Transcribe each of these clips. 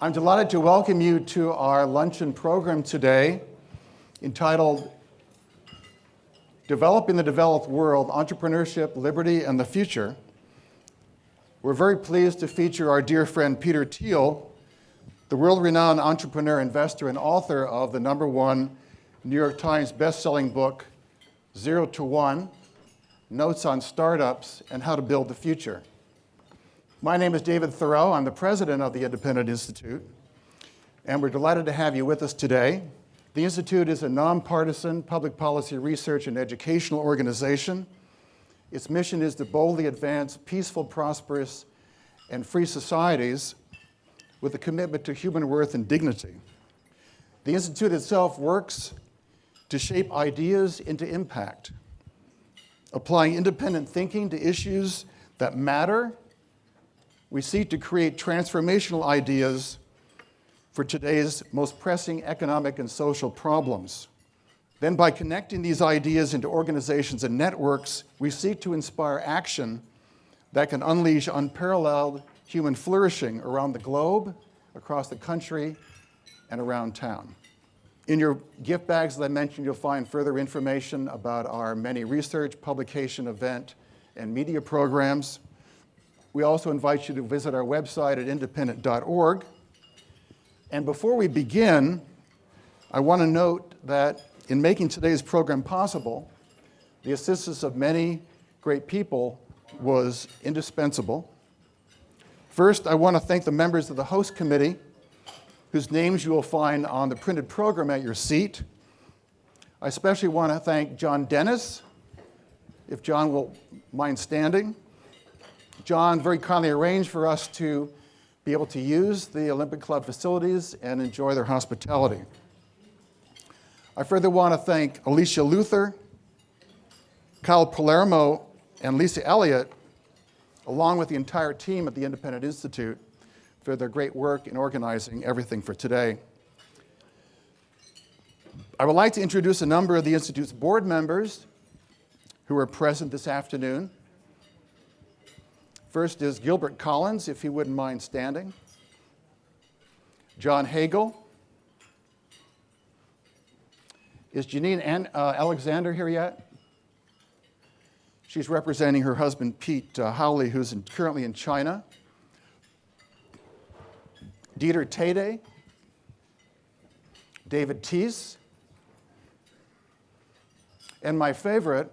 I'm delighted to welcome you to our luncheon program today entitled Developing the Developed World, Entrepreneurship, Liberty, and the Future. We're very pleased to feature our dear friend Peter Thiel, the world-renowned entrepreneur, investor, and author of the #1 New York Times best-selling book, 0 to 1, Notes on Startups and How to Build the Future. My name is David Thoreau. I'm the president of the Independent Institute, and we're delighted to have you with us today. The Institute is a nonpartisan public policy research and educational organization. Its mission is to boldly advance peaceful, prosperous, and free societies with a commitment to human worth and dignity. The Institute itself works to shape ideas into impact, applying independent thinking to issues that matter. We seek to create transformational ideas for today's most pressing economic and social problems. Then, by connecting these ideas into organizations and networks, we seek to inspire action that can unleash unparalleled human flourishing around the globe, across the country, and around town. In your gift bags, as I mentioned, you'll find further information about our many research, publication, event, and media programs. We also invite you to visit our website at independent.org. And before we begin, I want to note that in making today's program possible, the assistance of many great people was indispensable. First, I want to thank the members of the host committee, whose names you will find on the printed program at your seat. I especially want to thank John Dennis, if John will mind standing. John very kindly arranged for us to be able to use the Olympic Club facilities and enjoy their hospitality. I further want to thank Alicia Luther, Kyle Palermo, and Lisa Elliott, along with the entire team at the Independent Institute, for their great work in organizing everything for today. I would like to introduce a number of the Institute's board members who are present this afternoon. First is Gilbert Collins, if he wouldn't mind standing. John Hagel. Is Janine Alexander here yet? She's representing her husband, Pete Howley, who's currently in China. Dieter Tade. David Teese. And my favorite,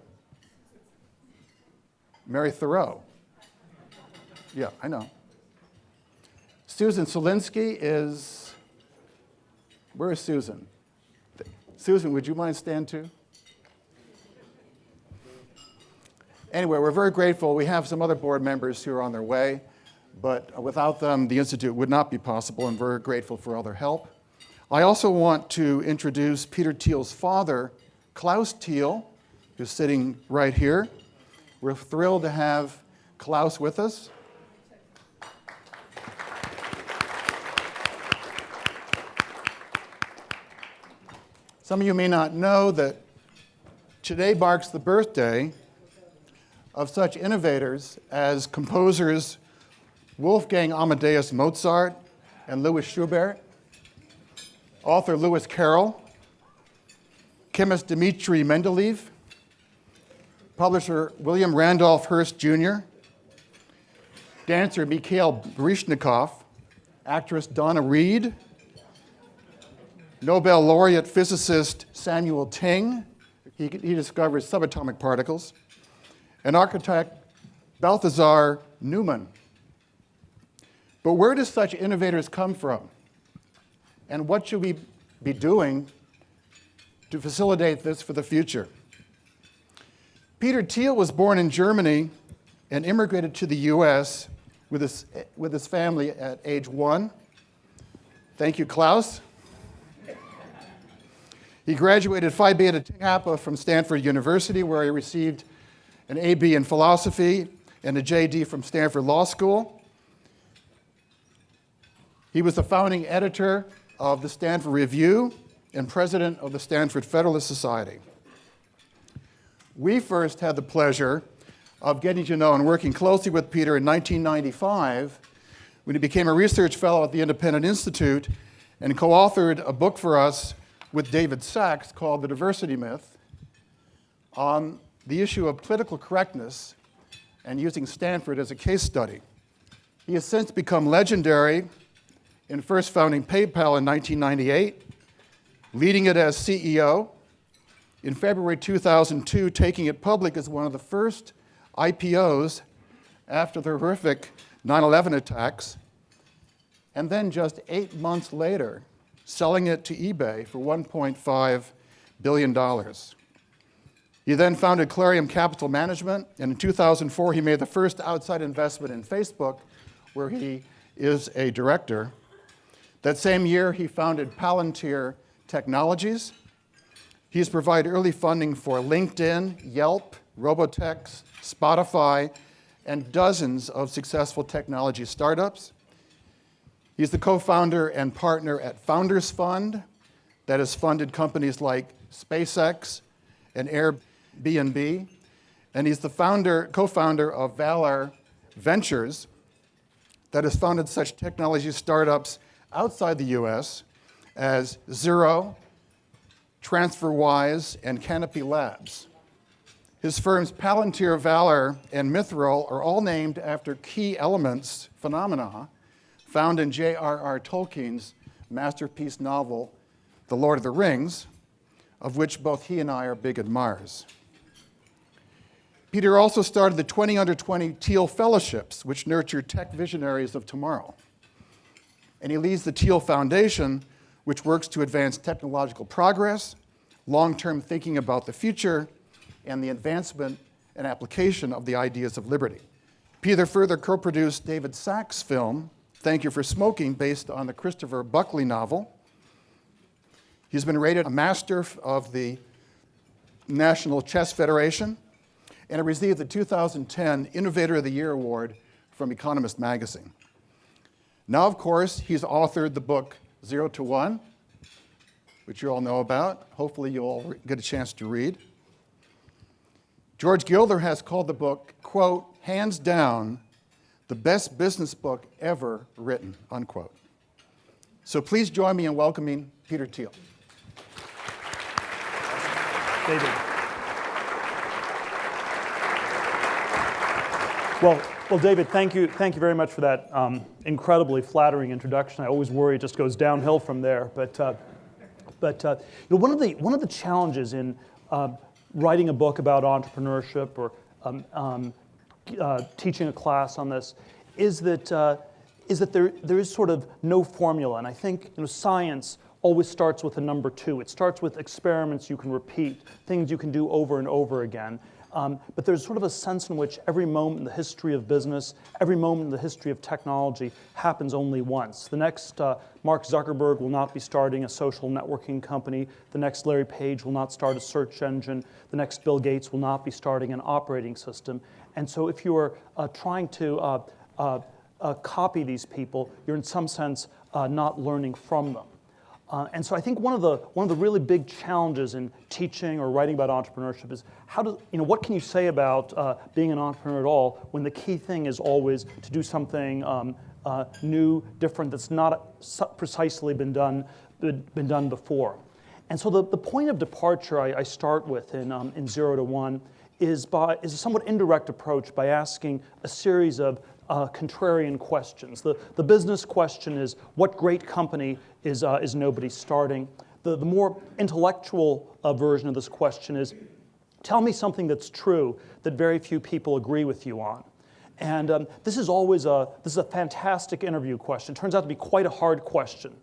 Mary Thoreau. Yeah, I know. Susan Solinsky is, where is Susan? Susan, would you mind stand too? Anyway, we're very grateful. We have some other board members who are on their way, but without them, the Institute would not be possible, and we're grateful for all their help. I also want to introduce Peter Thiel's father, Klaus Thiel, who's sitting right here. We're thrilled to have Klaus with us. Some of you may not know that today marks the birthday of such innovators as composers Wolfgang Amadeus Mozart and Louis Schubert, author Lewis Carroll, chemist Dmitri Mendeleev, publisher William Randolph Hearst Jr., dancer Mikhail Baryshnikov, actress Donna Reed, Nobel laureate physicist Samuel Ting, he discovers subatomic particles, and architect Balthasar Neumann. But where do such innovators come from? And what should we be doing to facilitate this for the future? Peter Thiel was born in Germany and immigrated to the US with his family at age 1. Thank you, Klaus. He graduated Phi Beta Kappa from Stanford University, where he received an AB in philosophy and a JD from Stanford Law School. He was the founding editor of the Stanford Review and president of the Stanford Federalist Society. We first had the pleasure of getting to know and working closely with Peter in 1995 when he became a research fellow at the Independent Institute and co-authored a book for us with David Sachs called The Diversity Myth on the issue of political correctness and using Stanford as a case study. He has since become legendary in first founding PayPal in 1998, leading it as CEO, in February 2002 taking it public as one of the first IPOs after the horrific 9/11 attacks, and then just 8 months later, selling it to eBay for $1.5 billion. He then founded Clarium Capital Management, and in 2004 he made the first outside investment in Facebook, where he is a director. That same year, he founded Palantir Technologies. He's provided early funding for LinkedIn, Yelp, Robotex, Spotify, and dozens of successful technology startups. He's the co-founder and partner at Founders Fund that has funded companies like SpaceX and Airbnb. And he's the co-founder of Valor Ventures that has founded such technology startups outside the US as Zero, TransferWise, and Canopy Labs. His firms Palantir, Valor, and Mithril are all named after key elements, phenomena, found in J.R.R. Tolkien's masterpiece novel, The Lord of the Rings, of which both he and I are big admirers. Peter also started the 20 Under 20 Thiel Fellowships, which nurture tech visionaries of tomorrow. And he leads the Thiel Foundation, which works to advance technological progress, long-term thinking about the future, and the advancement and application of the ideas of liberty. Peter further co-produced David Sachs' film, Thank You for Smoking, based on the Christopher Buckley novel. He's been rated a master of the National Chess Federation, and received the 2010 Innovator of the Year Award from Economist magazine. Now, of course, he's authored the book 0 to 1, which you all know about. Hopefully you'll all get a chance to read. George Gilder has called the book, quote, hands down, the best business book ever written, unquote. So please join me in welcoming Peter Thiel. David. Well, David, thank you very much for that incredibly flattering introduction. I always worry it just goes downhill from there. But one of the challenges in writing a book about entrepreneurship or teaching a class on this is that there is sort of no formula. And I think science always starts with a number 2. It starts with experiments you can repeat, things you can do over and over again. But there's sort of a sense in which every moment in the history of business, every moment in the history of technology happens only once. The next Mark Zuckerberg will not be starting a social networking company. The next Larry Page will not start a search engine. The next Bill Gates will not be starting an operating system. And so if you are trying to copy these people, you're in some sense not learning from them. And so I think one of the really big challenges in teaching or writing about entrepreneurship is what can you say about being an entrepreneur at all when the key thing is always to do something new, different, that's not precisely been done before. And so the point of departure I start with in 0 to 1 is a somewhat indirect approach by asking a series of contrarian questions. The business question is, what great company is nobody starting? The more intellectual version of this question is, tell me something that's true that very few people agree with you on. And this is a fantastic interview question. It turns out to be quite a hard question.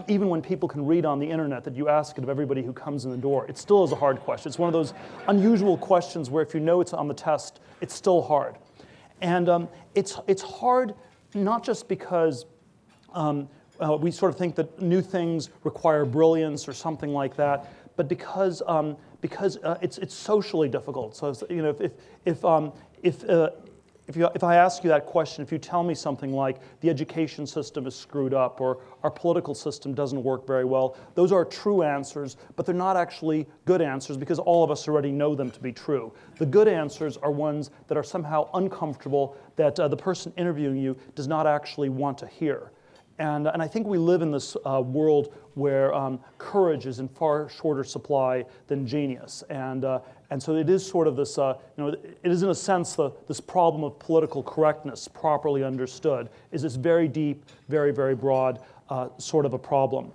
Even when people can read on the internet that you ask it of everybody who comes in the door, it still is a hard question. It's one of those unusual questions where if you know it's on the test, it's still hard. And it's hard not just because we sort of think that new things require brilliance or something like that, but because it's socially difficult. So if if I ask you that question, if you tell me something like the education system is screwed up or our political system doesn't work very well, those are true answers, but they're not actually good answers because all of us already know them to be true. The good answers are ones that are somehow uncomfortable, that the person interviewing you does not actually want to hear. And I think we live in this world where courage is in far shorter supply than genius. And so it is sort of this, it is in a sense this problem of political correctness, properly understood, is this very deep, very, very broad sort of a problem.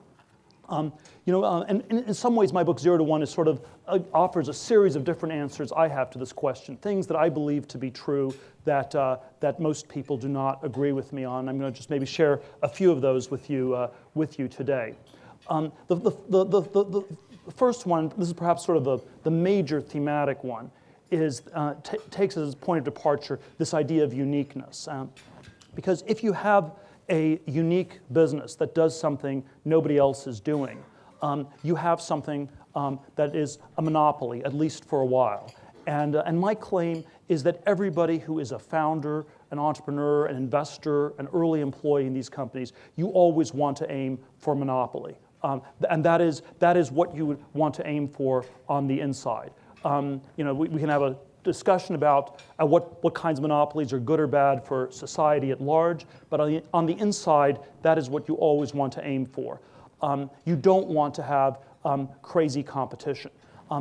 And in some ways, my book 0 to 1 is sort of offers a series of different answers I have to this question, things that I believe to be true that most people do not agree with me on. I'm going to just maybe share a few of those with you today. The first one, this is perhaps sort of the major thematic one, is takes as a point of departure this idea of uniqueness. Because if you have a unique business that does something nobody else is doing, you have something that is a monopoly, at least for a while. And my claim is that everybody who is a founder, an entrepreneur, an investor, an early employee in these companies, you always want to aim for monopoly. And that is what you would want to aim for on the inside. We can have a discussion about what kinds of monopolies are good or bad for society at large, but on the inside, that is what you always want to aim for. You don't want to have crazy competition.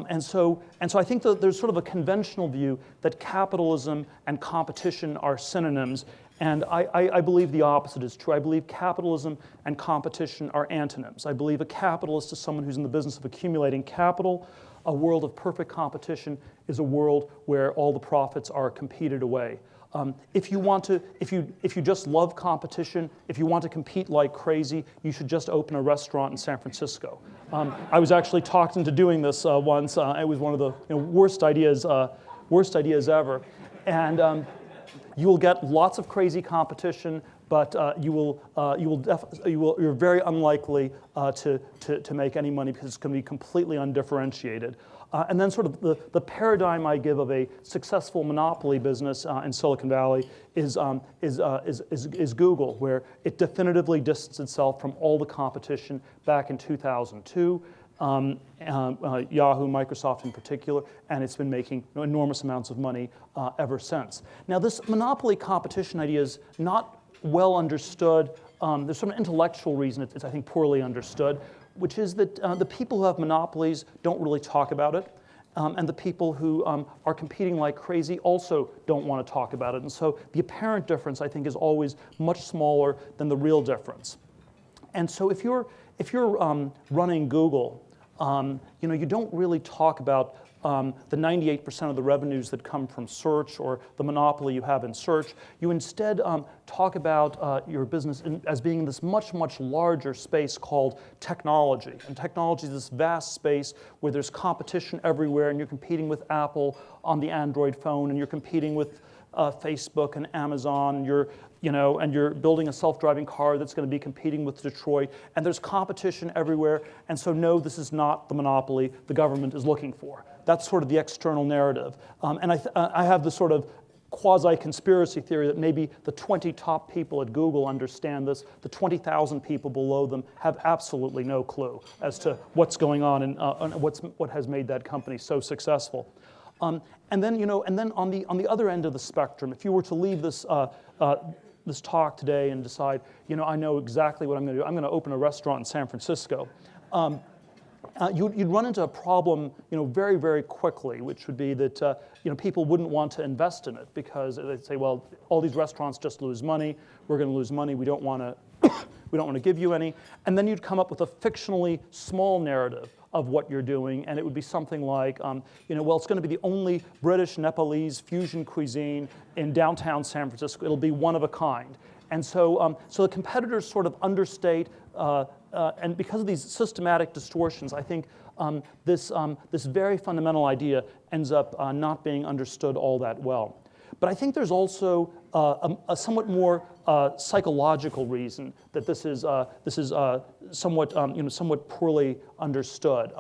And so I think that there's sort of a conventional view that capitalism and competition are synonyms, and I believe the opposite is true. I believe capitalism and competition are antonyms. I believe a capitalist is someone who's in the business of accumulating capital. A world of perfect competition is a world where all the profits are competed away. If you just love competition, if you want to compete like crazy, you should just open a restaurant in San Francisco. I was actually talked into doing this once. It was one of the worst ideas ever, and you will get lots of crazy competition, but you're very unlikely to make any money because it's going to be completely undifferentiated. And then sort of the paradigm I give of a successful monopoly business in Silicon Valley is Google, where it definitively distanced itself from all the competition back in 2002. Yahoo, Microsoft in particular, and it's been making enormous amounts of money ever since. Now, this monopoly competition idea is not well understood. There's some intellectual reason it's I think, poorly understood, which is that the people who have monopolies don't really talk about it, and the people who are competing like crazy also don't want to talk about it. And so the apparent difference, I think, is always much smaller than the real difference. And so if you're running Google, you don't really talk about the 98% of the revenues that come from search or the monopoly you have in search. You instead talk about your business as being in this much, much larger space called technology. And technology is this vast space where there's competition everywhere, and you're competing with Apple on the Android phone, and you're competing with Facebook and Amazon, and you're building a self-driving car that's going to be competing with Detroit, and there's competition everywhere, and so no, this is not the monopoly the government is looking for. That's sort of the external narrative. And I have this sort of quasi-conspiracy theory that maybe the 20 top people at Google understand this, the 20,000 people below them have absolutely no clue as to what's going on and what has made that company so successful. And then on the other end of the spectrum, if you were to leave this this talk today and decide, I know exactly what I'm going to do. I'm going to open a restaurant in San Francisco. You'd run into a problem, very, very quickly, which would be that people wouldn't want to invest in it because they'd say, well, all these restaurants just lose money. We're going to lose money. We don't want to give you any. And then you'd come up with a fictionally small narrative of what you're doing, and it would be something like, well, it's going to be the only British Nepalese fusion cuisine in downtown San Francisco. It'll be one of a kind. And so the competitors sort of understate, and because of these systematic distortions, I think this very fundamental idea ends up not being understood all that well. But I think there's also a somewhat more psychological reason that this is somewhat poorly understood.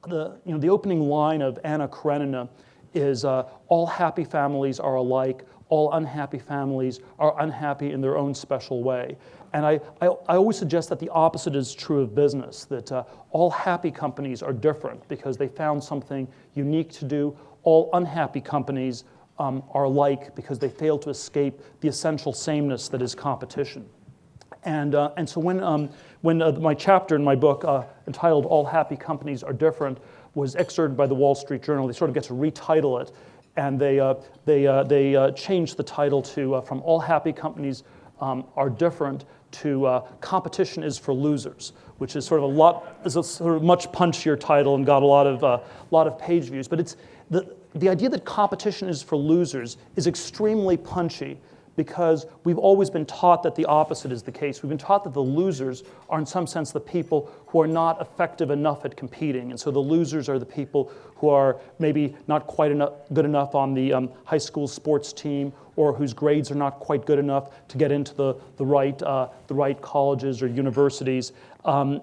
The opening line of Anna Karenina is all happy families are alike, all unhappy families are unhappy in their own special way. And I always suggest that the opposite is true of business, that all happy companies are different because they found something unique to do. All unhappy companies are alike because they fail to escape the essential sameness that is competition. And so when my chapter in my book entitled "All Happy Companies Are Different" was excerpted by the Wall Street Journal, they sort of get to retitle it, and they changed the title to from "All Happy Companies Are Different" to "Competition is for Losers," which is sort of a much punchier title and got a lot of page views. But it's the idea that competition is for losers is extremely punchy, because we've always been taught that the opposite is the case. We've been taught that the losers are in some sense the people who are not effective enough at competing. And so the losers are the people who are maybe not quite good enough on the high school sports team, or whose grades are not quite good enough to get into the right colleges or universities. And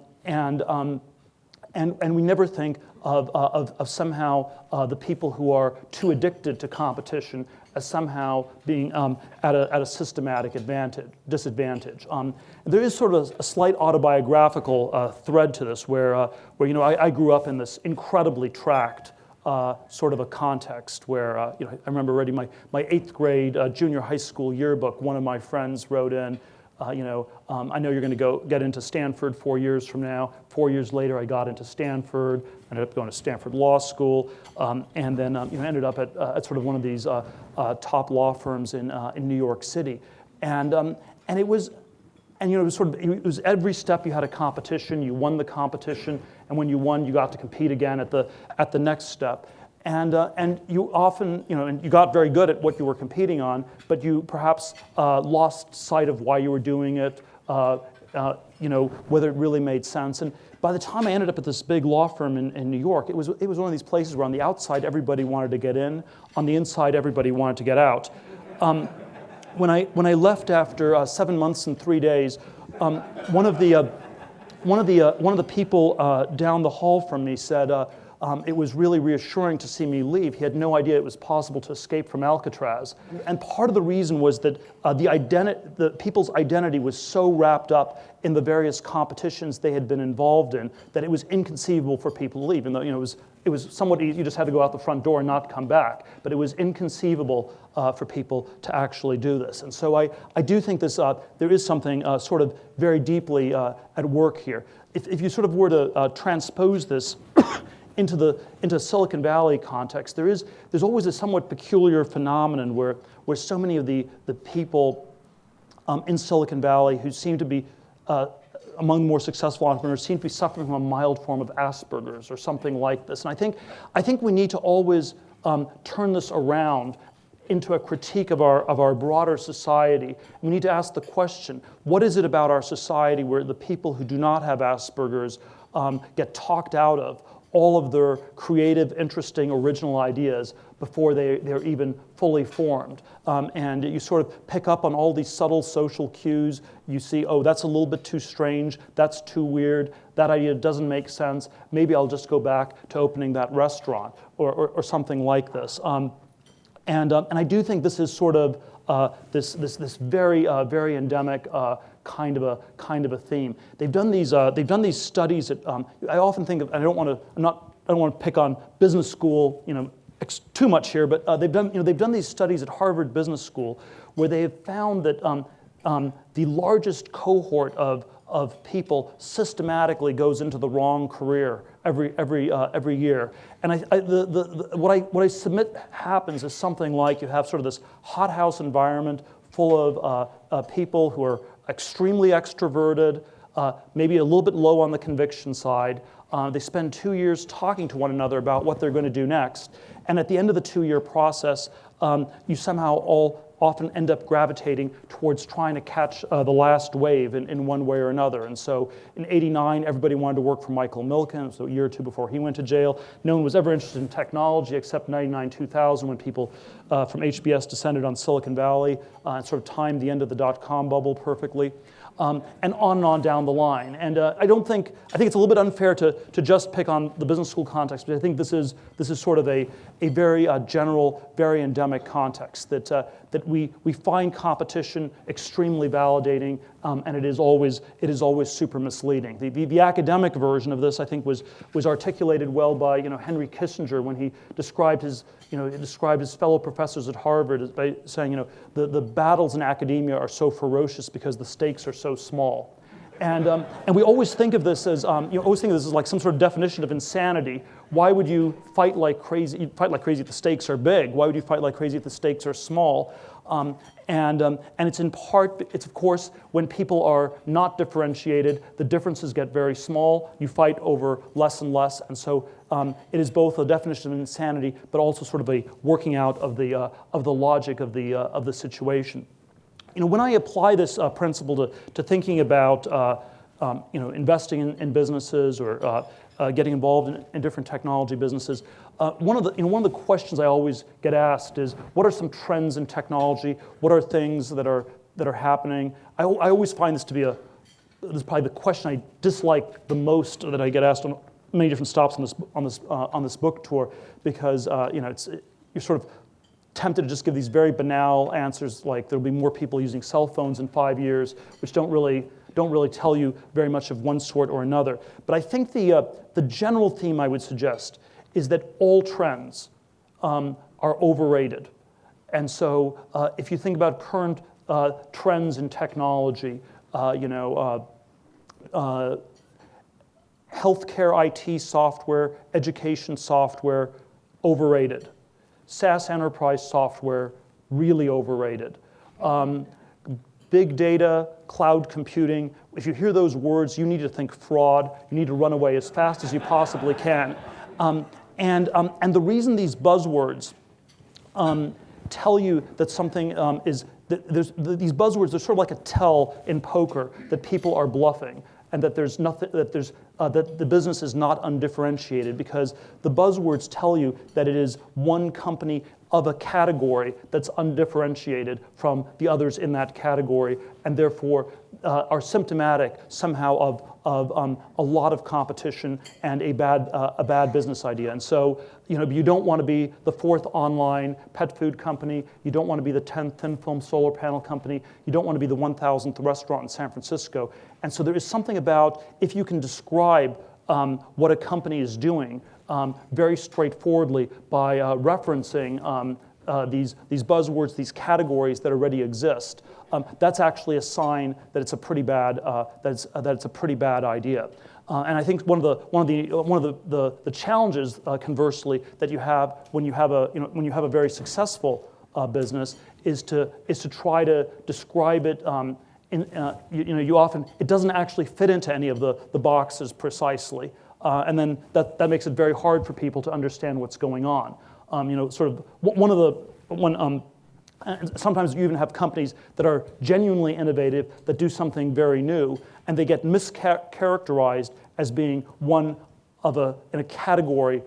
we never think of somehow the people who are too addicted to competition as somehow being at a systematic disadvantage. There is sort of a slight autobiographical thread to this, where I grew up in this incredibly tracked sort of a context where I remember reading my 8th grade junior high school yearbook. One of my friends wrote in, I know you're going to go get into Stanford 4 years from now. 4 years later, I got into Stanford, ended up going to Stanford Law School, and then ended up at sort of one of these top law firms in New York City. And it was, it was every step you had a competition. You won the competition, and when you won, you got to compete again at the next step. And you often, and you got very good at what you were competing on, but you perhaps lost sight of why you were doing it, whether it really made sense. And by the time I ended up at this big law firm in New York, it was one of these places where on the outside everybody wanted to get in, on the inside everybody wanted to get out. When I left after 7 months and 3 days, one of the people down the hall from me said, it was really reassuring to see me leave. He had no idea it was possible to escape from Alcatraz. And part of the reason was that the people's identity was so wrapped up in the various competitions they had been involved in that it was inconceivable for people to leave. And it was somewhat easy. You just had to go out the front door and not come back. But it was inconceivable for people to actually do this. And so I do think there is something sort of very deeply at work here. If you sort of were to transpose this into Silicon Valley context, there's always a somewhat peculiar phenomenon where so many of the people in Silicon Valley who seem to be among the more successful entrepreneurs seem to be suffering from a mild form of Asperger's or something like this. And I think we need to always turn this around into a critique of our broader society. We need to ask the question, what is it about our society where the people who do not have Asperger's get talked out of all of their creative, interesting, original ideas before they're even fully formed. And you sort of pick up on all these subtle social cues. You see, oh, that's a little bit too strange, that's too weird, that idea doesn't make sense, maybe I'll just go back to opening that restaurant, or something like this. And I do think this is sort of this very very endemic kind of a theme. They've done these studies that I often think of. I don't want to pick on business school too much here, but they've done these studies at Harvard Business School where they have found that the largest cohort of people systematically goes into the wrong career every year. And what I submit happens is something like you have sort of this hothouse environment full of people who are extremely extroverted, maybe a little bit low on the conviction side. They spend 2 years talking to one another about what they're going to do next. And at the end of the 2-year process, you somehow all often end up gravitating towards trying to catch the last wave in one way or another. And so in '89, everybody wanted to work for Michael Milken, so a year or two before he went to jail. No one was ever interested in technology except 99, 2000, when people from HBS descended on Silicon Valley and sort of timed the end of the dot-com bubble perfectly. And on down the line. And I think it's a little bit unfair to just pick on the business school context, but I think this is sort of a very general, very endemic context that that we find competition extremely validating, and it is always super misleading. The academic version of this, I think, was articulated well by Henry Kissinger when he described his fellow professors at Harvard by saying, the battles in academia are so ferocious because the stakes are so small. And we always think of this as like some sort of definition of insanity. Why would you fight like crazy? You'd fight like crazy if the stakes are big. Why would you fight like crazy if the stakes are small? And it's of course, when people are not differentiated, the differences get very small. You fight over less and less, and so it is both a definition of insanity, but also sort of a working out of the logic of the situation. When I apply this principle to thinking about investing in businesses or getting involved in different technology businesses, one of the questions I always get asked is, what are some trends in technology? What are things that are happening? I always find this to be this is probably the question I dislike the most that I get asked on many different stops on this book tour, because you're sort of tempted to just give these very banal answers like there'll be more people using cell phones in 5 years, which don't really tell you very much of one sort or another. But I think the general theme I would suggest is that all trends are overrated. And so if you think about current trends in technology, healthcare IT software, education software, overrated. SaaS enterprise software, really overrated. Big data, cloud computing, if you hear those words, you need to think fraud. You need to run away as fast as you possibly can. And the reason these buzzwords tell you that something these buzzwords are sort of like a tell in poker that people are bluffing, and that there's nothing, that the business is not undifferentiated, because the buzzwords tell you that it is one company of a category that's undifferentiated from the others in that category, and therefore are symptomatic somehow of a lot of competition and a bad business idea. And so, you don't want to be the 4th online pet food company. You don't want to be the 10th thin film solar panel company. You don't want to be the 1,000th restaurant in San Francisco. And so there is something about, if you can describe what a company is doing very straightforwardly by referencing these buzzwords, these categories that already exist, that's actually a sign that it's a pretty bad that it's a pretty bad idea. And I think one of the challenges, conversely, that you have when you have a very successful business is to try to describe it. You often, it doesn't actually fit into any of the boxes precisely, and then that makes it very hard for people to understand what's going on. Sometimes you even have companies that are genuinely innovative, that do something very new, and they get mischaracterized as being one in a category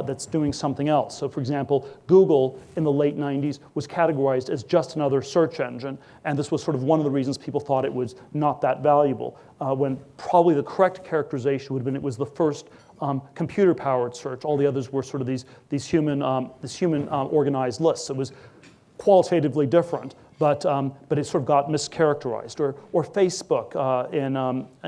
that's doing something else. So for example, Google in the late 90s was categorized as just another search engine, and this was sort of one of the reasons people thought it was not that valuable, when probably the correct characterization would have been it was the first computer-powered search. All the others were sort of these human organized lists. It was qualitatively different, but it sort of got mischaracterized. Or Facebook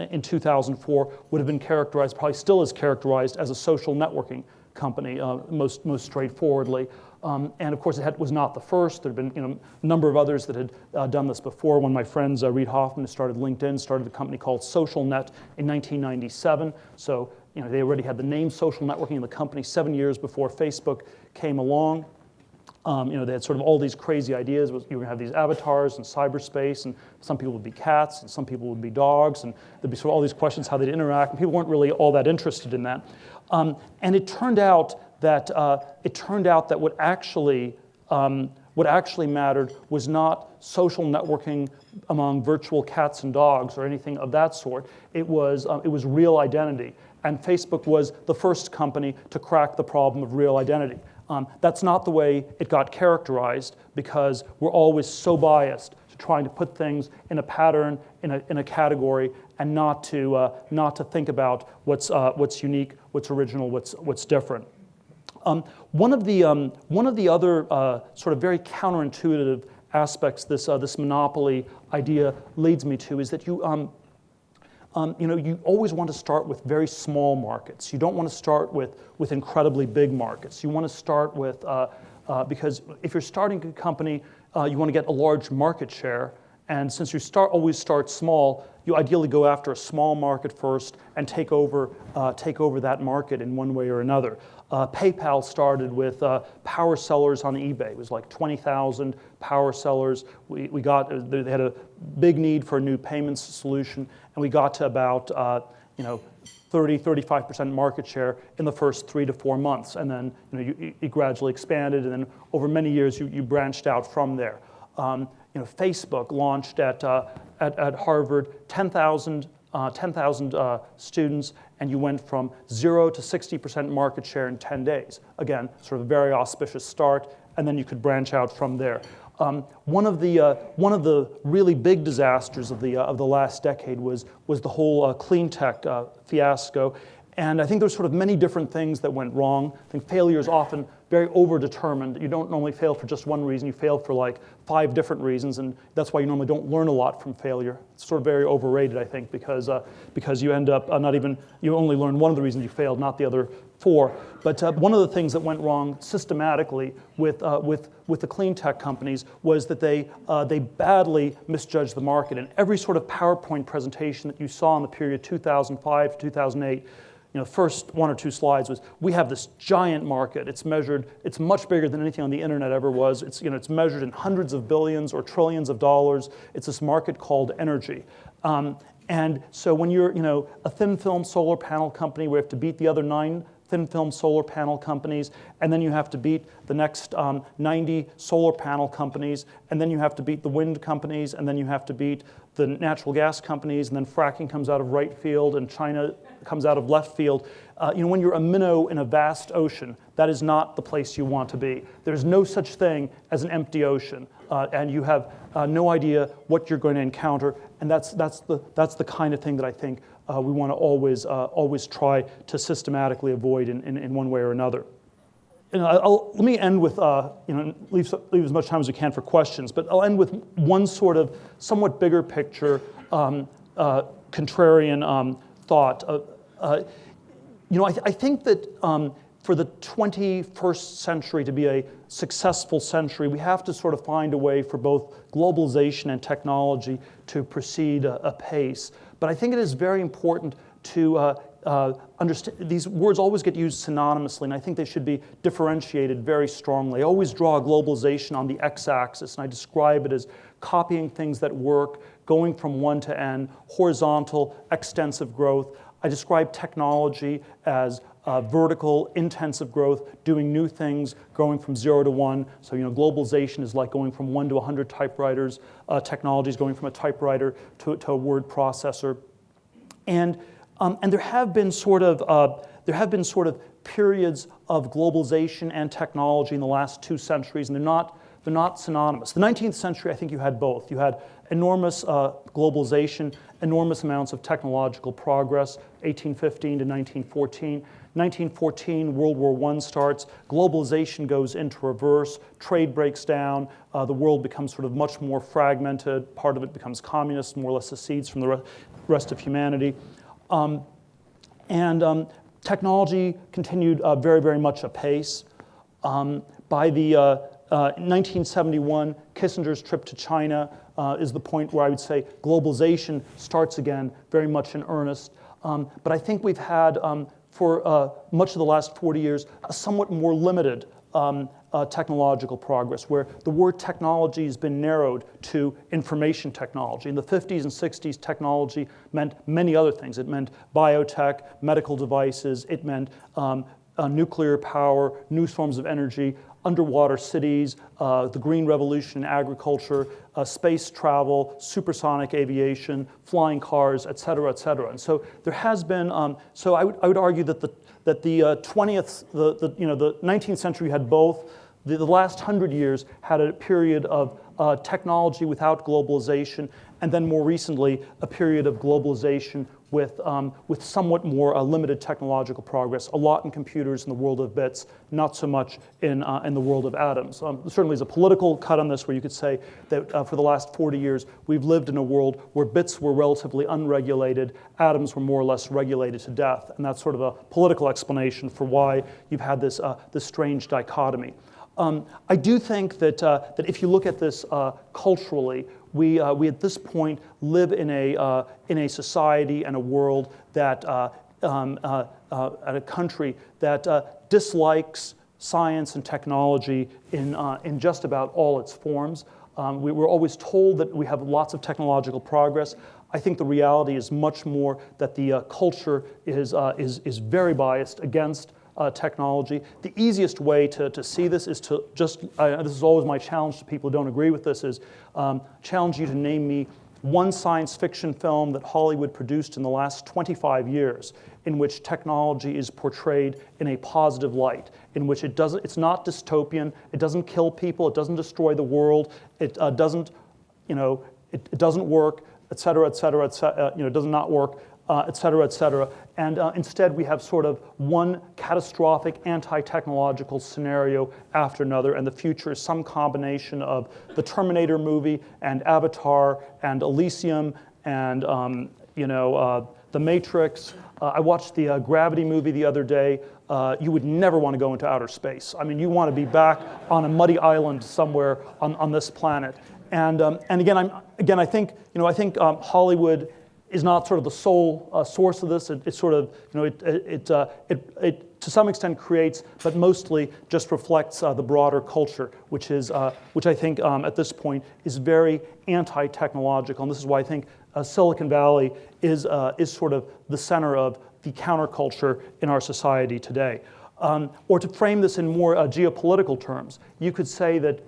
in 2004 would have been characterized, probably still is characterized, as a social networking company, most straightforwardly. And of course, it was not the first. There had been a number of others that had done this before. One of my friends, Reid Hoffman, who started LinkedIn, started a company called SocialNet in 1997. So they already had the name social networking in the company 7 years before Facebook came along. They had sort of all these crazy ideas. You were going to have these avatars in cyberspace, and some people would be cats, and some people would be dogs, and there'd be sort of all these questions how they'd interact, and people weren't really all that interested in that. And it turned out that what actually mattered was not social networking among virtual cats and dogs or anything of that sort. It was real identity, and Facebook was the first company to crack the problem of real identity. That's not the way it got characterized, because we're always so biased to trying to put things in a pattern, in a category, and not to think about what's unique, what's original, what's different. One of the other sort of very counterintuitive aspects this monopoly idea leads me to is that you always want to start with very small markets. You don't want to start with incredibly big markets. You want to start with, because if you're starting a company, you want to get a large market share. And since you always start small, you ideally go after a small market first and take over that market in one way or another. PayPal started with power sellers on eBay. It was like 20,000 power sellers. They had a big need for a new payments solution, and we got to about 30-35% market share in the first 3 to 4 months, and then you gradually expanded, and then over many years you branched out from there. Facebook launched at Harvard, 10,000 students, and you went from 0 to 60% market share in 10 days. Again, sort of a very auspicious start, and then you could branch out from there. One of the really big disasters of the last decade was the whole clean tech fiasco. And I think there's sort of many different things that went wrong. I think failure is often very over-determined. You don't normally fail for just one reason. You fail for like 5 different reasons, and that's why you normally don't learn a lot from failure. It's sort of very overrated, I think, because you end up you only learn one of the reasons you failed, not the other 4. But one of the things that went wrong systematically with the clean tech companies was that they badly misjudged the market. And every sort of PowerPoint presentation that you saw in the period 2005 to 2008, first 1 or 2 slides was, we have this giant market. It's much bigger than anything on the internet ever was. It's measured in hundreds of billions or trillions of dollars. It's this market called energy. And so when you're a thin film solar panel company, we have to beat the other 9 thin film solar panel companies, and then you have to beat the next 90 solar panel companies, and then you have to beat the wind companies, and then you have to beat the natural gas companies, and then fracking comes out of right field, and China comes out of left field. When you're a minnow in a vast ocean, that is not the place you want to be. There's no such thing as an empty ocean, and you have no idea what you're going to encounter, and that's the kind of thing that I think we want to always try to systematically avoid in one way or another. Let me end with leave as much time as we can for questions, but I'll end with one sort of somewhat bigger picture, contrarian thought. I think that for the 21st century to be a successful century, we have to sort of find a way for both globalization and technology to proceed apace. But I think it is very important to understand, these words always get used synonymously, and I think they should be differentiated very strongly. I always draw globalization on the x-axis, and I describe it as copying things that work, going from 1 to n, horizontal, extensive growth. I describe technology as vertical, intensive growth, doing new things, going from 0 to 1. So globalization is like going from 1 to 100 typewriters. Technology is going from a typewriter to a word processor. And there have been sort of periods of globalization and technology in the last 2 centuries, and they're not synonymous. The 19th century, I think you had both. You had enormous globalization, enormous amounts of technological progress, 1815 to 1914. 1914, World War I starts, globalization goes into reverse, trade breaks down, the world becomes sort of much more fragmented, part of it becomes communist, more or less secedes from the rest of humanity. Technology continued very, very much apace. By the 1971, Kissinger's trip to China is the point where I would say globalization starts again very much in earnest. But I think we've had, for much of the last 40 years, a somewhat more limited technological progress, where the word technology has been narrowed to information technology. In the 50s and 60s, technology meant many other things. It meant biotech, medical devices, it meant nuclear power, new forms of energy, underwater cities, the green revolution in agriculture, space travel, supersonic aviation, flying cars, et cetera, et cetera. And so there has been, so I would argue that the 19th century had both. The last 100 years had a period of technology without globalization, and then more recently, a period of globalization with somewhat more limited technological progress, a lot in computers in the world of bits, not so much in the world of atoms. There certainly is a political cut on this where you could say that for the last 40 years, we've lived in a world where bits were relatively unregulated, atoms were more or less regulated to death, and that's sort of a political explanation for why you've had this strange dichotomy. I do think that if you look at this culturally, we at this point live in a society and a world that at a country that dislikes science and technology in just about all its forms. We were always told that we have lots of technological progress. I think the reality is much more that the culture is very biased against technology. The easiest way to see this is to just, this is always my challenge to people who don't agree with this, is challenge you to name me one science fiction film that Hollywood produced in the last 25 years in which technology is portrayed in a positive light, in which it's not dystopian, it doesn't kill people, it doesn't destroy the world, it doesn't, it doesn't work, et cetera, et cetera, et cetera, it does not work, et cetera, et cetera. And instead we have sort of one catastrophic anti-technological scenario after another, and the future is some combination of the Terminator movie and Avatar and Elysium and The Matrix. I watched the Gravity movie the other day. You would never want to go into outer space. I mean, you want to be back on a muddy island somewhere on this planet. And again, I think Hollywood is not sort of the sole source of this. It sort of, it to some extent creates, but mostly just reflects the broader culture, which I think at this point is very anti-technological. And this is why I think Silicon Valley is sort of the center of the counterculture in our society today. Or to frame this in more geopolitical terms, you could say that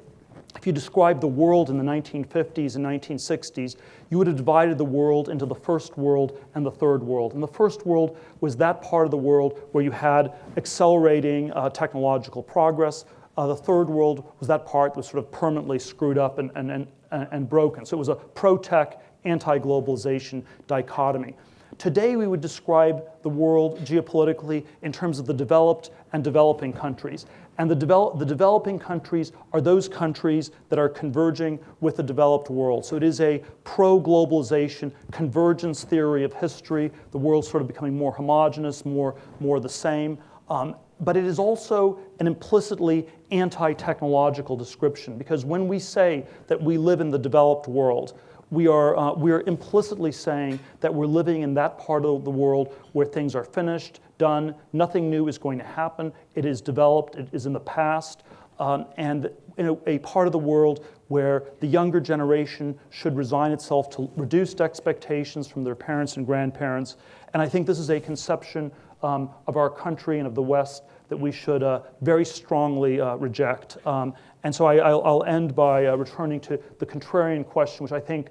if you describe the world in the 1950s and 1960s, you would have divided the world into the first world and the third world. And the first world was that part of the world where you had accelerating technological progress. The third world was that part that was sort of permanently screwed up and broken. So it was a pro-tech, anti-globalization dichotomy. Today we would describe the world geopolitically in terms of the developed and developing countries. And the developing countries are those countries that are converging with the developed world. So it is a pro-globalization convergence theory of history. The world's sort of becoming more homogeneous, more the same. But it is also an implicitly anti-technological description, because when we say that we live in the developed world, we are implicitly saying that we're living in that part of the world where things are finished, done, nothing new is going to happen, it is developed, it is in the past, and in a part of the world where the younger generation should resign itself to reduced expectations from their parents and grandparents. And I think this is a conception of our country and of the West that we should very strongly reject. And so I'll end by returning to the contrarian question, which I think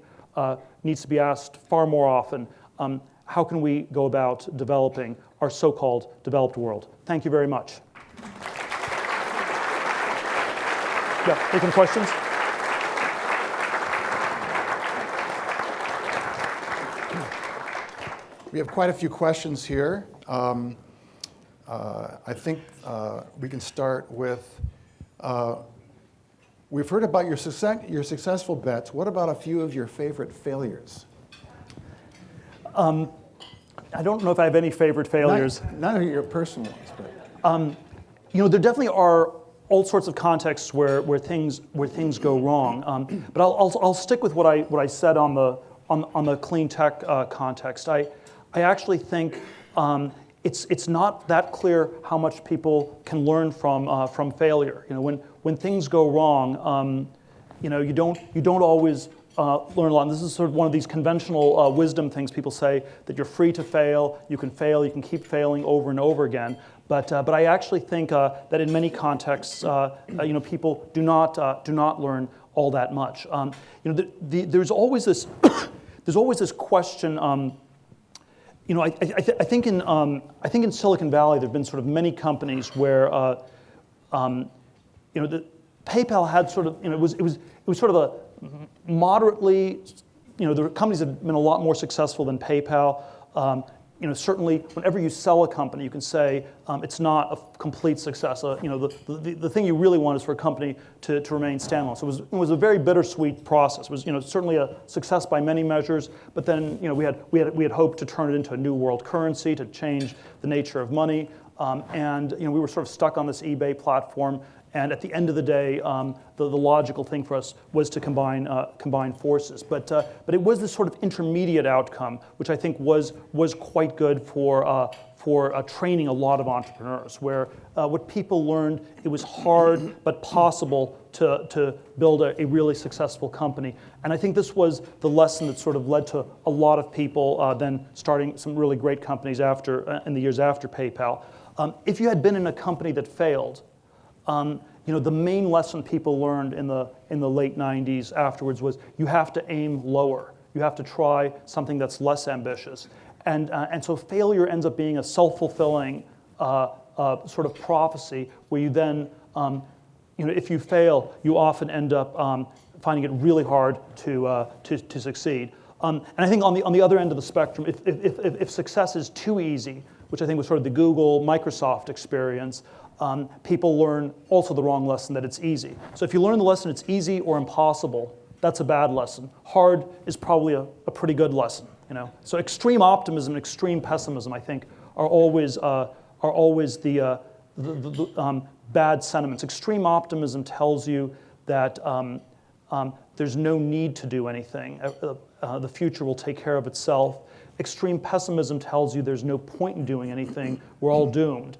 needs to be asked far more often. How can we go about developing our so-called developed world? Thank you very much. Yeah, take some questions? We have quite a few questions here. I think we can start with, we've heard about your successful bets. What about a few of your favorite failures? I don't know if I have any favorite failures. None of your personal ones, but. There definitely are all sorts of contexts where things go wrong. But I'll stick with what I said on the clean tech context. I actually think it's not that clear how much people can learn from failure. When things go wrong, you don't always learn a lot. And this is sort of one of these conventional wisdom things. People say that you're free to fail, you can keep failing over and over again. But I actually think that in many contexts, people do not learn all that much. There's always this question. I think in Silicon Valley there have been sort of many companies where the PayPal had sort of it was sort of a moderately the companies have been a lot more successful than PayPal. Certainly, whenever you sell a company, you can say it's not a complete success. The thing you really want is for a company to remain standalone. So it was a very bittersweet process. It was certainly a success by many measures, but then we had hoped to turn it into a new world currency, to change the nature of money, and we were sort of stuck on this eBay platform. And at the end of the day, the logical thing for us was to combine forces. But it was this sort of intermediate outcome, which I think was quite good for training a lot of entrepreneurs, where what people learned, it was hard but possible to build a really successful company. And I think this was the lesson that sort of led to a lot of people then starting some really great companies in the years after PayPal. If you had been in a company that failed, the main lesson people learned in the late 90s afterwards was you have to aim lower. You have to try something that's less ambitious. And so failure ends up being a self-fulfilling sort of prophecy where you then, if you fail, you often end up finding it really hard to succeed. And I think on the other end of the spectrum, if success is too easy, which I think was sort of the Google, Microsoft experience, people learn also the wrong lesson, that it's easy. So if you learn the lesson it's easy or impossible, that's a bad lesson. Hard is probably a pretty good lesson. So extreme optimism and extreme pessimism, I think, are always the bad sentiments. Extreme optimism tells you that there's no need to do anything. The future will take care of itself. Extreme pessimism tells you there's no point in doing anything. We're all doomed.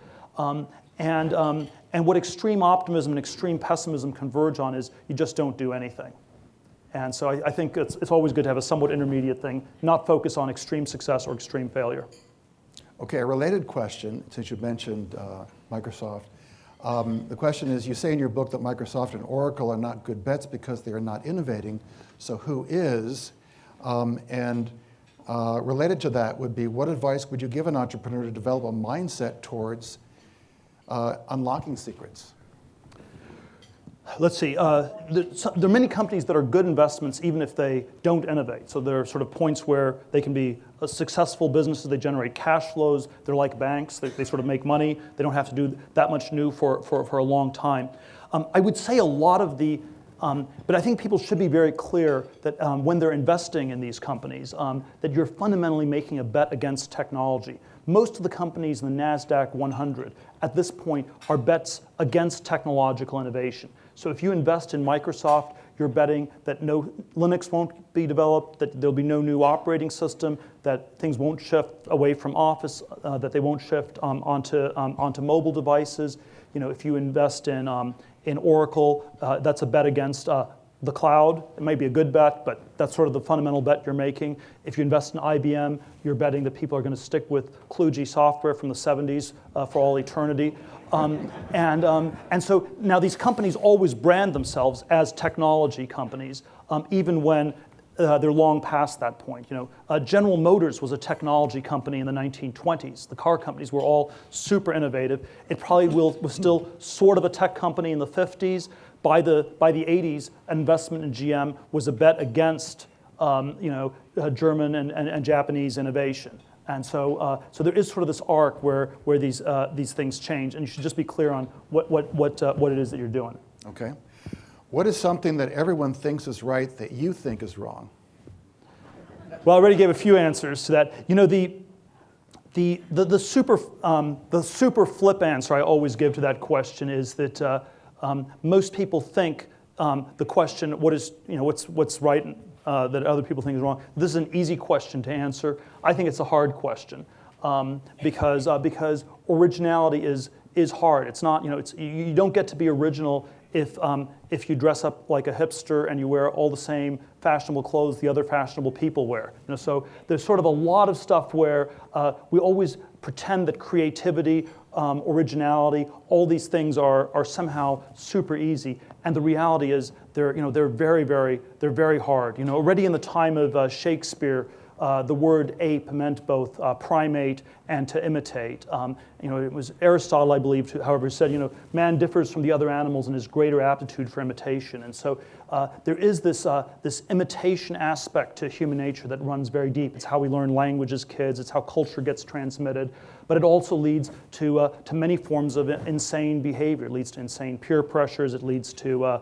And what extreme optimism and extreme pessimism converge on is you just don't do anything. And so I think it's always good to have a somewhat intermediate thing, not focus on extreme success or extreme failure. Okay, a related question, since you mentioned Microsoft. The question is, you say in your book that Microsoft and Oracle are not good bets because they are not innovating. So who is? Related to that would be, what advice would you give an entrepreneur to develop a mindset towards unlocking secrets? Let's see. There are many companies that are good investments even if they don't innovate. So there are sort of points where they can be successful businesses. They generate cash flows. They're like banks. They sort of make money. They don't have to do that much new for a long time. I would say a lot of the, but I think people should be very clear that when they're investing in these companies, that you're fundamentally making a bet against technology. Most of the companies in the NASDAQ 100 at this point are bets against technological innovation. So if you invest in Microsoft, you're betting that no Linux won't be developed, that there'll be no new operating system, that things won't shift away from Office, that they won't shift onto mobile devices. If you invest in Oracle, that's a bet against the cloud. It might be a good bet, but that's sort of the fundamental bet you're making. If you invest in IBM, you're betting that people are going to stick with kludgy software from the 70s for all eternity. And so now these companies always brand themselves as technology companies, even when they're long past that point. General Motors was a technology company in the 1920s. The car companies were all super innovative. It probably was still sort of a tech company in the 50s. By the 80s, investment in GM was a bet against German and Japanese innovation. And so there is sort of this arc where these things change, and you should just be clear on what it is that you're doing. Okay. What is something that everyone thinks is right that you think is wrong? Well, I already gave a few answers to that. The super flip answer I always give to that question is that most people think the question, what's right that other people think is wrong. This is an easy question to answer. I think it's a hard question because originality is hard. It's not, you don't get to be original if you dress up like a hipster and you wear all the same fashionable clothes the other fashionable people wear. So there's sort of a lot of stuff where we always pretend that creativity, originality, all these things are somehow super easy, and the reality is they're very hard. Already in the time of Shakespeare, the word ape meant both primate and to imitate. It was Aristotle, I believe, however, said, man differs from the other animals in his greater aptitude for imitation. And so there is this imitation aspect to human nature that runs very deep. It's how we learn language as kids. It's how culture gets transmitted. But it also leads to many forms of insane behavior. It leads to insane peer pressures. It leads to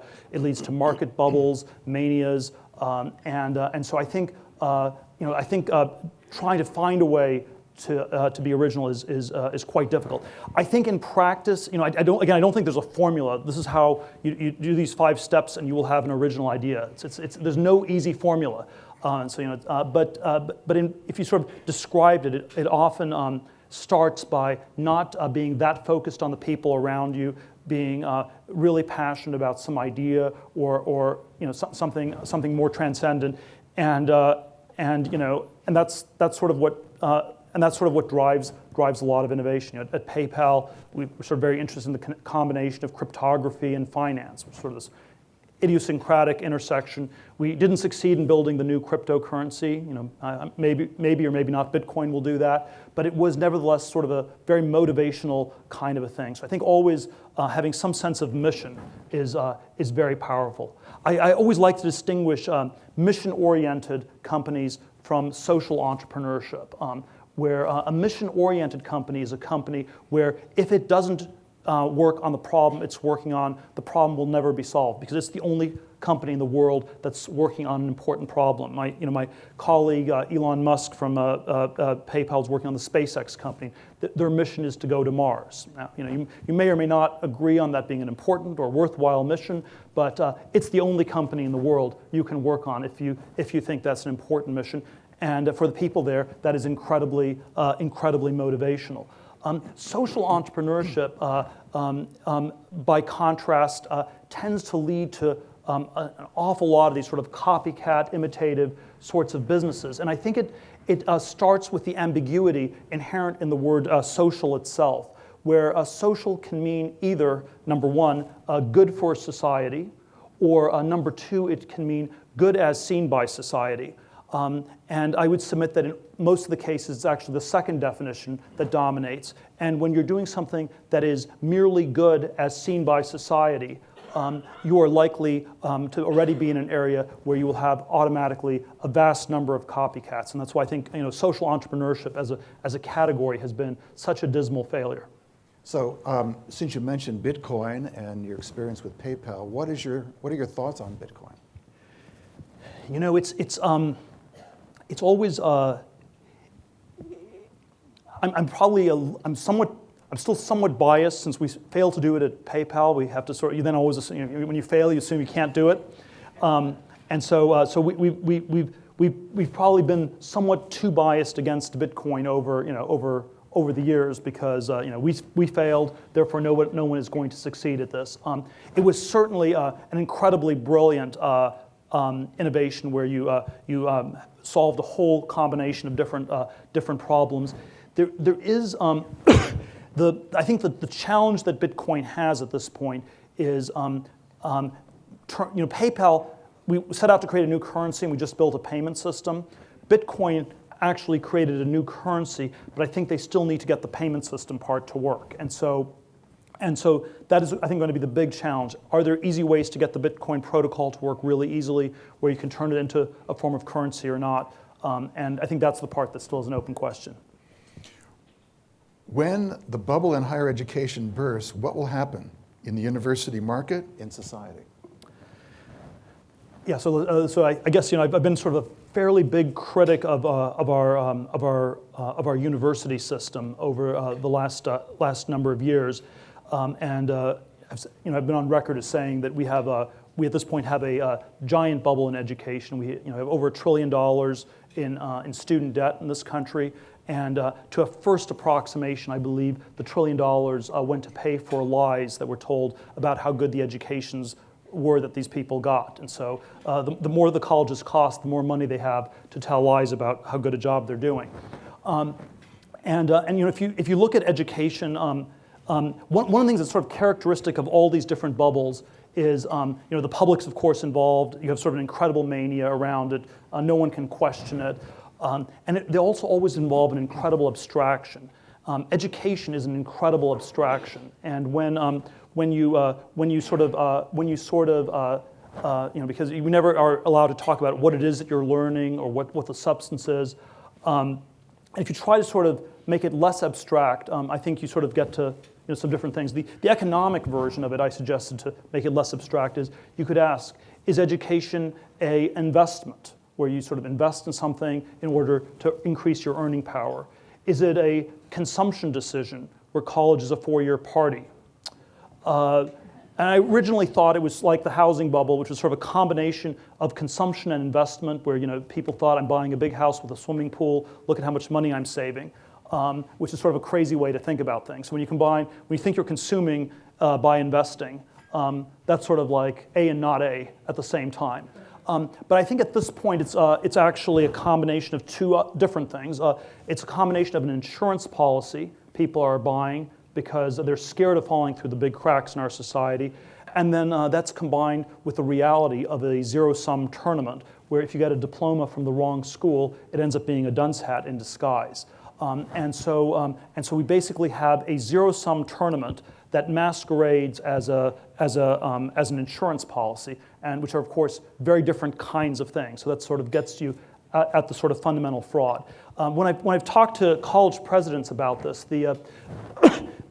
market bubbles, manias, and so I think trying to find a way to be original is quite difficult. I think in practice, I don't think there's a formula. This is how you do these 5 steps, and you will have an original idea. There's no easy formula. If you sort of described it, it often starts by not being that focused on the people around you, being really passionate about some idea or something more transcendent, and that's sort of what drives a lot of innovation. At PayPal, we're sort of very interested in the combination of cryptography and finance, which is sort of this idiosyncratic intersection. We didn't succeed in building the new cryptocurrency. Maybe or maybe not Bitcoin will do that, but it was nevertheless sort of a very motivational kind of a thing. So I think always having some sense of mission is very powerful. I always like to distinguish mission-oriented companies from social entrepreneurship, where a mission-oriented company is a company where if it doesn't work on the problem it's working on, the problem will never be solved because it's the only company in the world that's working on an important problem. My colleague Elon Musk from PayPal is working on the SpaceX company. Their mission is to go to Mars. Now, you may or may not agree on that being an important or worthwhile mission, but it's the only company in the world you can work on if you think that's an important mission. And for the people there, that is incredibly motivational. Social entrepreneurship, by contrast, tends to lead to an awful lot of these sort of copycat, imitative sorts of businesses. And I think it starts with the ambiguity inherent in the word social itself, where social can mean either, number one, good for society, or number two, it can mean good as seen by society. And I would submit that in most of the cases, it's actually the second definition that dominates. And when you're doing something that is merely good as seen by society, you are likely to already be in an area where you will have automatically a vast number of copycats. And that's why I think social entrepreneurship as a category has been such a dismal failure. So since you mentioned Bitcoin and your experience with PayPal, what are your thoughts on Bitcoin? It's always, I'm still somewhat biased since we failed to do it at PayPal. We have to you then always assume, when you fail, you assume you can't do it. And so we've probably been somewhat too biased against Bitcoin over the years because we failed, therefore no one is going to succeed at this. It was certainly an incredibly brilliant innovation where you solved a whole combination of different problems. There is I think that the challenge that Bitcoin has at this point is PayPal. We set out to create a new currency and we just built a payment system. Bitcoin actually created a new currency, but I think they still need to get the payment system part to work. And so that is, I think, going to be the big challenge. Are there easy ways to get the Bitcoin protocol to work really easily where you can turn it into a form of currency or not? And I think that's the part that still is an open question. When the bubble in higher education bursts, what will happen in the university market, in society? Yeah, so I guess I've been sort of a fairly big critic of our university system over the last number of years. I've been on record as saying that we at this point have a giant bubble in education. We have over $1 trillion in student debt in this country, and to a first approximation, I believe the $1 trillion went to pay for lies that were told about how good the educations were that these people got. And so the more the colleges cost, the more money they have to tell lies about how good a job they're doing. If you look at education. One of the things that's sort of characteristic of all these different bubbles is, the public's of course involved. You have sort of an incredible mania around it. No one can question it. They also always involve an incredible abstraction. Education is an incredible abstraction, and when you sort of because you never are allowed to talk about what it is that you're learning or what the substance is. If you try to sort of make it less abstract, I think you sort of get to some different things. The economic version of it, I suggested to make it less abstract, is you could ask, is education an investment, where you sort of invest in something in order to increase your earning power? Is it a consumption decision, where college is a 4-year party? And I originally thought it was like the housing bubble, which was sort of a combination of consumption and investment, where people thought, I'm buying a big house with a swimming pool, look at how much money I'm saving, which is sort of a crazy way to think about things. So when you think you're consuming by investing, that's sort of like A and not A at the same time. But I think at this point it's actually a combination of two different things. It's a combination of an insurance policy people are buying because they're scared of falling through the big cracks in our society. And then that's combined with the reality of a zero-sum tournament, where if you get a diploma from the wrong school, it ends up being a dunce hat in disguise. And so we basically have a zero-sum tournament that masquerades as an insurance policy, and which are, of course, very different kinds of things. So that sort of gets you at the sort of fundamental fraud. When I've talked to college presidents about this, if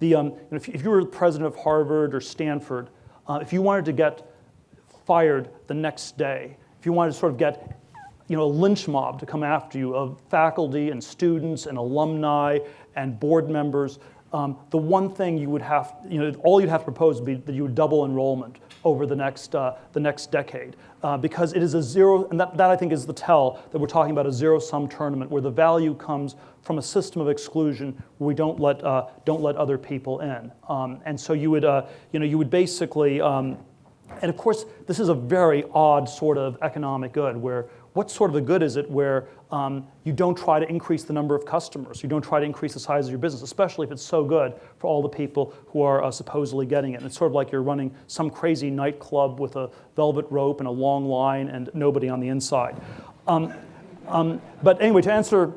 you were the president of Harvard or Stanford, if you wanted to get fired the next day, if you wanted to sort of get a lynch mob to come after you of faculty and students and alumni and board members, the one thing you would have, all you'd have to propose would be that you would double enrollment over the next decade, because it is a zero, and that I think is the tell that we're talking about a zero-sum tournament where the value comes from a system of exclusion where we don't let other people in, and so you would basically, and of course this is a very odd sort of economic good where. What sort of a good is it where you don't try to increase the number of customers, you don't try to increase the size of your business, especially if it's so good for all the people who are supposedly getting it. And it's sort of like you're running some crazy nightclub with a velvet rope and a long line and nobody on the inside. But anyway, to answer,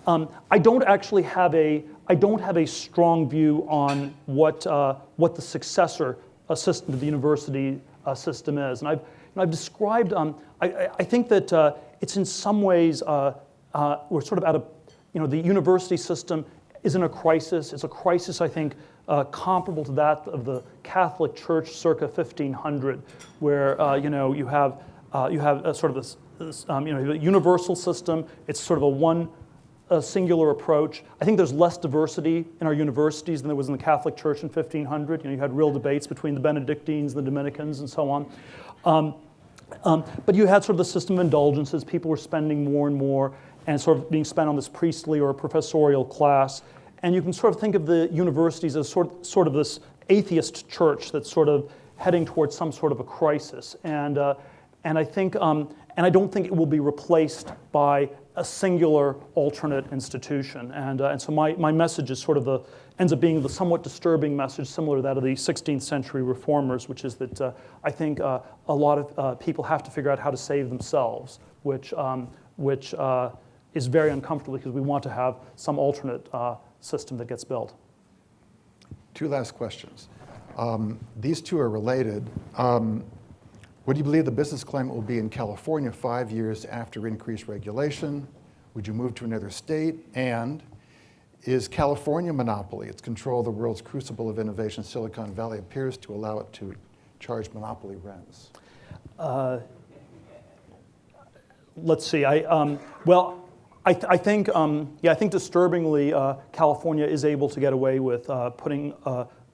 I don't have a strong view on what the successor system to the university system is. And I've described, I think that it's in some ways, we're sort of at the university system is in a crisis. It's a crisis, I think, comparable to that of the Catholic Church circa 1500, where, you have a sort of this universal system. It's sort of a singular approach. I think there's less diversity in our universities than there was in the Catholic Church in 1500. You had real debates between the Benedictines, the Dominicans, and so on. But you had sort of the system of indulgences. People were spending more and more and sort of being spent on this priestly or professorial class. And you can sort of think of the universities as sort of this atheist church that's sort of heading towards some sort of a crisis. And I think, and I don't think it will be replaced by a singular alternate institution. And so my message is sort of ends up being the somewhat disturbing message, similar to that of the 16th century reformers, which is that I think a lot of people have to figure out how to save themselves, which is very uncomfortable because we want to have some alternate system that gets built. Two last questions. These two are related. What do you believe the business climate will be in California 5 years after increased regulation? Would you move to another state? And is California monopoly, its control of the world's crucible of innovation, Silicon Valley, appears to allow it to charge monopoly rents? Let's see. I think disturbingly, California is able to get away with putting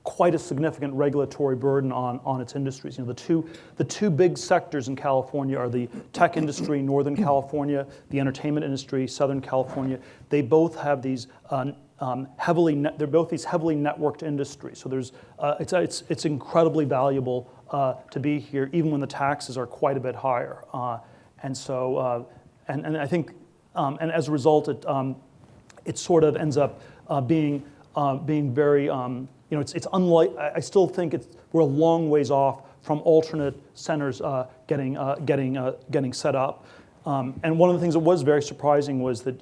quite a significant regulatory burden on its industries. The two big sectors in California are the tech industry, Northern California, the entertainment industry, Southern California. They both have these they're both these heavily networked industries. So it's incredibly valuable to be here, even when the taxes are quite a bit higher. And so and I think and as a result, it sort of ends up being very. It's unlike. I still think we're a long ways off from alternate centers getting set up. And one of the things that was very surprising was that,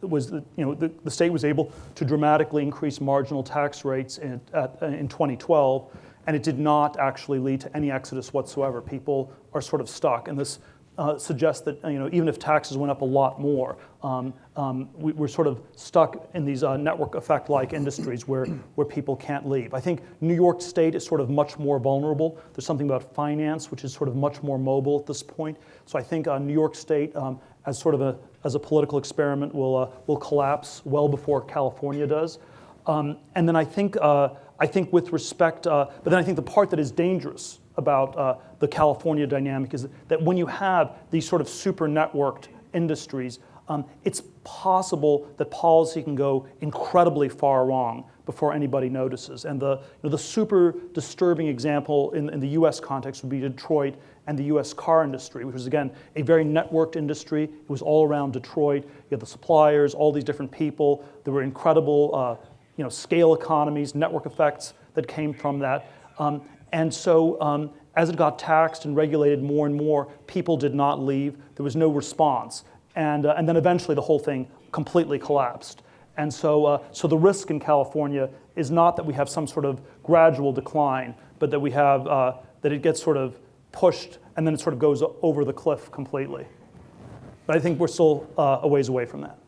the state was able to dramatically increase marginal tax rates in 2012, and it did not actually lead to any exodus whatsoever. People are sort of stuck, and this suggests that even if taxes went up a lot more, we're sort of stuck in these network effect-like industries where people can't leave. I think New York State is sort of much more vulnerable. There's something about finance which is sort of much more mobile at this point. So I think New York State, as sort of as a political experiment, will collapse well before California does. And then I think with respect, but then I think the part that is dangerous about the California dynamic is that when you have these sort of super networked industries, it's possible that policy can go incredibly far wrong before anybody notices. And the super disturbing example in the US context would be Detroit and the US car industry, which was, again, a very networked industry. It was all around Detroit. You had the suppliers, all these different people. There were incredible scale economies, network effects that came from that. And so as it got taxed and regulated more and more, people did not leave. There was no response. And then eventually the whole thing completely collapsed. And so the risk in California is not that we have some sort of gradual decline, but that we have, that it gets sort of pushed and then it sort of goes over the cliff completely. But I think we're still a ways away from that.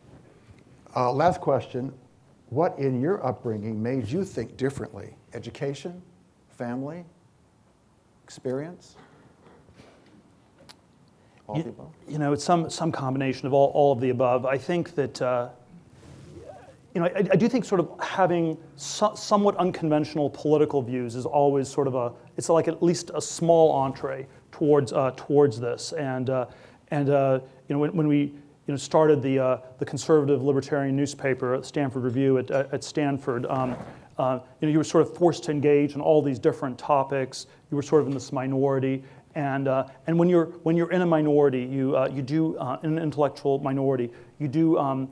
Last question. What in your upbringing made you think differently? Education? Family? Experience? All of the above? It's some combination of all of the above. I think that, I do think sort of having somewhat unconventional political views is always sort of it's like at least a small entree towards this. And when we started the conservative libertarian newspaper, Stanford Review at Stanford, you were sort of forced to engage in all these different topics. You were sort of in this minority, and when you're in a minority, you do in an intellectual minority, you do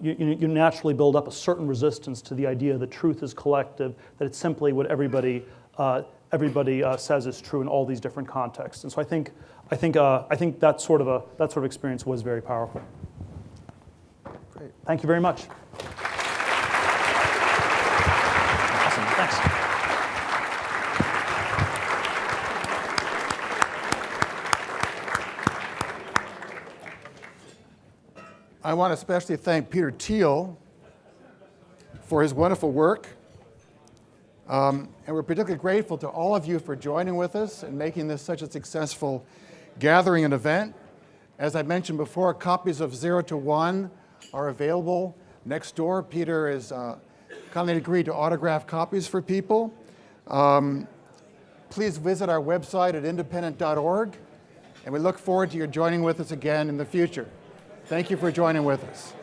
you naturally build up a certain resistance to the idea that truth is collective, that it's simply what everybody says is true in all these different contexts. And so I think that sort of experience was very powerful. Great. Thank you very much. Awesome. Thanks. I want to especially thank Peter Thiel for his wonderful work. And we're particularly grateful to all of you for joining with us and making this such a successful gathering and event. As I mentioned before, copies of 0 to 1 are available next door. Peter has kindly agreed to autograph copies for people. Please visit our website at independent.org, and we look forward to your joining with us again in the future. Thank you for joining with us.